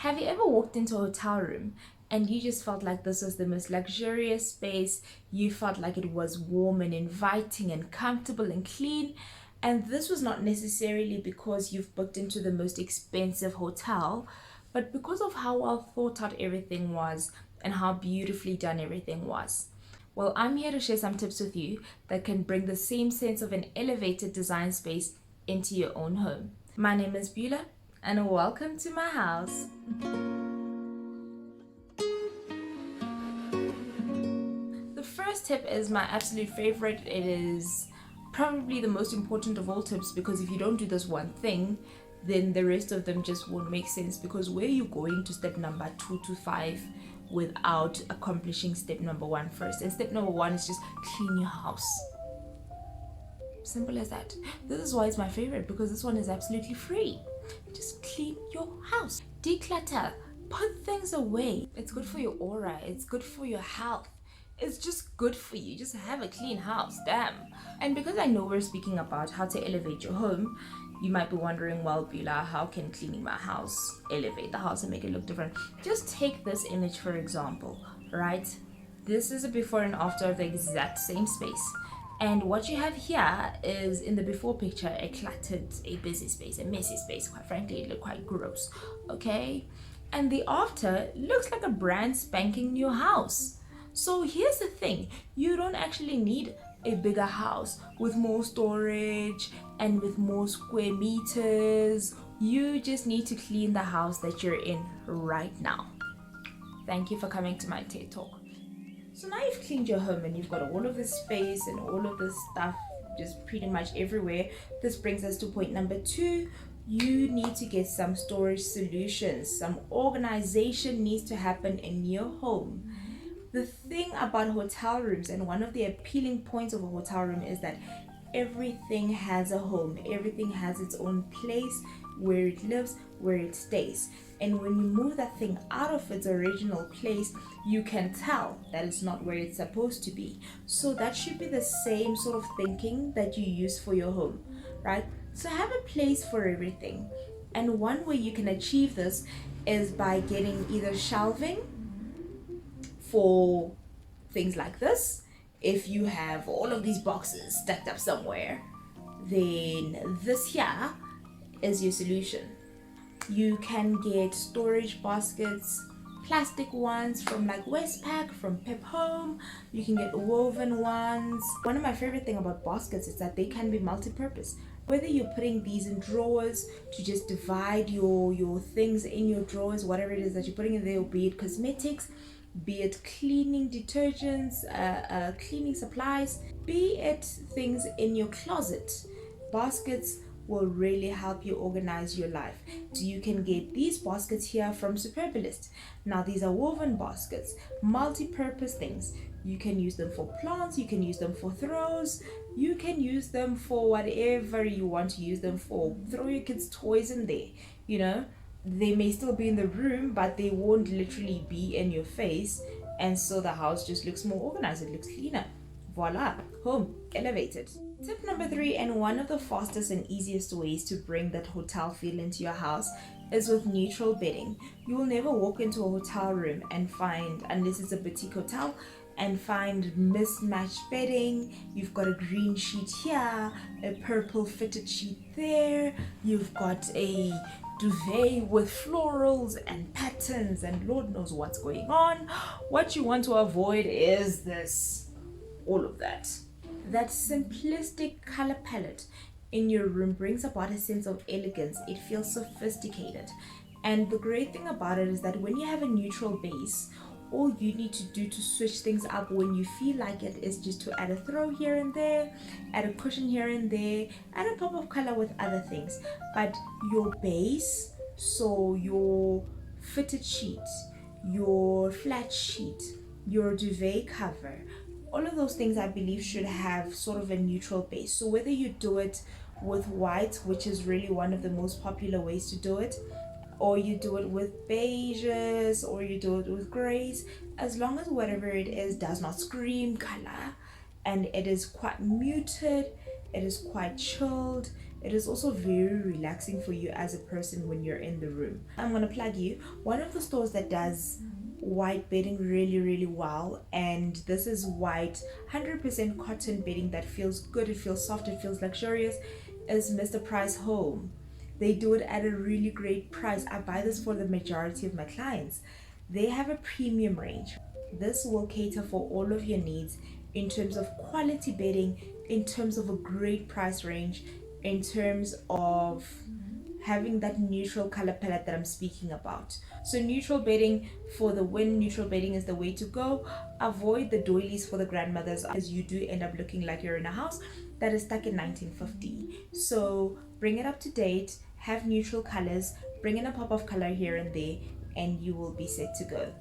Have you ever walked into a hotel room and you just felt like this was the most luxurious space? You felt like it was warm and inviting and comfortable and clean. And this was not necessarily because you've booked into the most expensive hotel, but because of how well thought out everything was and how beautifully done everything was. Well, I'm here to share some tips with you that can bring the same sense of an elevated design space into your own home. My name is Beulah, and welcome to my house. The first tip is my absolute favorite. It is probably the most important of all tips, because if you don't do this one thing, then the rest of them just won't make sense, because where are you going to step number 2 to 5 without accomplishing step number 1 first? And step number 1 is just clean your house. Simple as that. This is why it's my favorite, because this one is absolutely free. Just clean your house. Declutter. Put things away. It's good for your aura. It's good for your health. It's just good for you. Just have a clean house. Damn. And because I know we're speaking about how to elevate your home, you might be wondering, well, Beulah, how can cleaning my house elevate the house and make it look different? Just take this image for example, right? This is a before and after of the exact same space. And what you have here is, in the before picture, a cluttered, a busy space, a messy space. Quite frankly, it looked quite gross, okay? And the after looks like a brand spanking new house. So here's the thing, you don't actually need a bigger house with more storage and with more square meters. You just need to clean the house that you're in right now. Thank you for coming to my TED Talk. So now you've cleaned your home and you've got all of this space and all of this stuff just pretty much everywhere. This brings us to point number 2. You need to get some storage solutions. Some organization needs to happen in your home. The thing about hotel rooms, and one of the appealing points of a hotel room, is that everything has a home. Everything has its own place where it lives, where it stays. And when you move that thing out of its original place, you can tell that it's not where it's supposed to be. So that should be the same sort of thinking that you use for your home, right? So have a place for everything. And one way you can achieve this is by getting either shelving for things like this. If you have all of these boxes stacked up somewhere, then this here is your solution. You can get storage baskets, plastic ones from like Westpac, from Pep Home. You can get woven ones. One of my favorite thing about baskets is that they can be multi-purpose. Whether you're putting these in drawers to just divide your things in your drawers, whatever it is that you're putting in there, be it cosmetics, be it cleaning detergents, cleaning supplies, be it things in your closet. Baskets will really help you organize your life. So you can get these baskets here from Superbalist. Now these are woven baskets, multi-purpose things. You can use them for plants, you can use them for throws, you can use them for whatever you want to use them for. Throw your kids' toys in there, you know. They may still be in the room, but they won't literally be in your face, and so the house just looks more organized, it looks cleaner. Voila, home elevated. Tip number 3, and one of the fastest and easiest ways to bring that hotel feel into your house, is with neutral bedding. You will never walk into a hotel room and find, unless it's a boutique hotel, and find mismatched bedding. You've got a green sheet here, a purple fitted sheet there, you've got a duvet with florals and patterns and Lord knows what's going on. What you want to avoid is this, all of that. That simplistic color palette in your room brings about a sense of elegance. It feels sophisticated. And the great thing about it is that when you have a neutral base, all you need to do to switch things up when you feel like it is just to add a throw here and there, add a cushion here and there, add a pop of color with other things. But your base, so your fitted sheet, your flat sheet, your duvet cover, all of those things I believe should have sort of a neutral base. So whether you do it with white, which is really one of the most popular ways to do it, or you do it with beiges, or you do it with grays, as long as whatever it is does not scream color and it is quite muted, it is quite chilled, It is also very relaxing for you as a person when you're in the room. I'm gonna plug you one of the stores that does white bedding really well, and this is white 100% cotton bedding that feels good, it feels soft, it feels luxurious, is Mr. Price Home. They do it at a really great price. I buy this for the majority of my clients. They have a premium range. This will cater for all of your needs in terms of quality bedding, in terms of a great price range, in terms of having that neutral color palette that I'm speaking about. So neutral bedding for the win, neutral bedding is the way to go. Avoid the doilies for the grandmothers, as you do end up looking like you're in a house that is stuck in 1950. So bring it up to date, have neutral colors, bring in a pop of color here and there, and you will be set to go.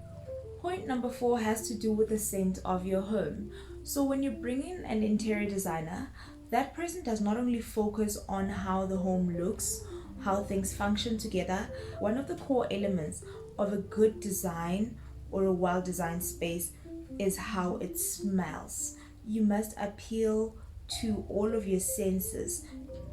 Point number 4 has to do with the scent of your home. So when you bring in an interior designer, that person does not only focus on how the home looks, how things function together. One of the core elements of a good design or a well-designed space is how it smells. You must appeal to all of your senses.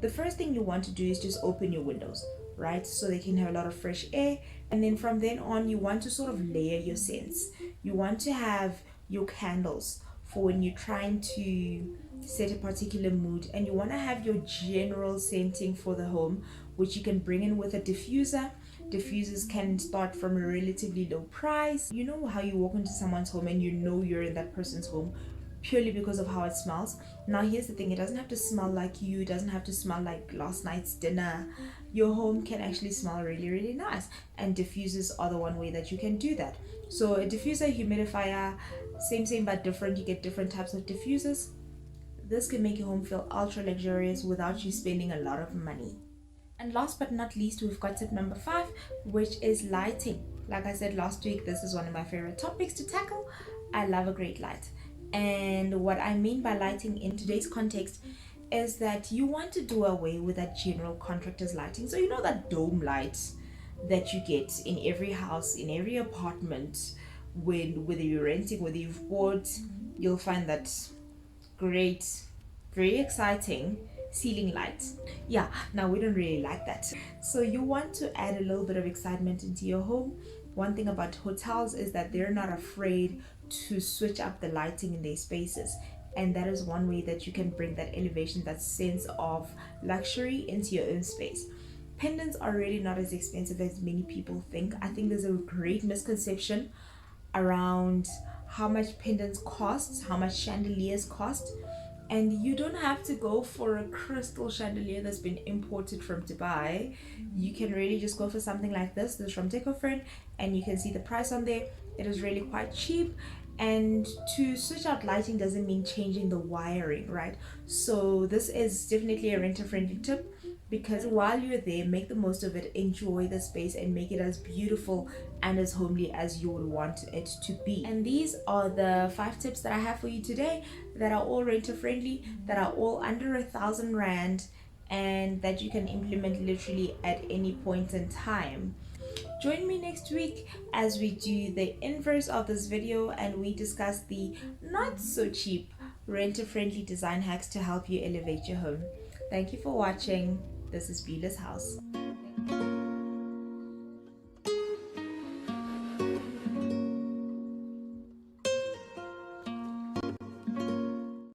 The first thing you want to do is just open your windows, right? So they can have a lot of fresh air. And then from then on, you want to sort of layer your scents. You want to have your candles for when you're trying to set a particular mood, and you want to have your general scenting for the home, which you can bring in with a diffuser. Diffusers can start from a relatively low price. You know how you walk into someone's home and you know you're in that person's home purely because of how it smells. Now here's the thing, it doesn't have to smell like you, it doesn't have to smell like last night's dinner. Your home can actually smell really nice, and diffusers are the one way that you can do that. So a diffuser, humidifier, same but different. You get different types of diffusers. This can make your home feel ultra luxurious without you spending a lot of money. And last but not least, we've got tip number 5, which is lighting. Like I said last week, this is one of my favorite topics to tackle. I love a great light. And what I mean by lighting in today's context is that you want to do away with that general contractor's lighting. So you know that dome light that you get in every house, in every apartment, whether you're renting, whether you've bought, you'll find that great, very exciting ceiling light. Yeah, now we don't really like that. So you want to add a little bit of excitement into your home. One thing about hotels is that they're not afraid to switch up the lighting in their spaces, and that is one way that you can bring that elevation, that sense of luxury into your own space. Pendants are really not as expensive as many people think. I think there's a great misconception around how much pendants cost, how much chandeliers cost. And you don't have to go for a crystal chandelier that's been imported from Dubai. You can really just go for something like this. This is from DecoFriend, and you can see the price on there. It is really quite cheap. And to switch out lighting doesn't mean changing the wiring, right? So this is definitely a renter-friendly tip, because while you're there, make the most of it, enjoy the space, and make it as beautiful and as homely as you would want it to be. And these are the 5 tips that I have for you today, that are all renter friendly, that are all under 1,000 Rand, and that you can implement literally at any point in time. Join me next week as we do the inverse of this video and we discuss the not so cheap renter friendly design hacks to help you elevate your home. Thank you for watching. This is Beela's House.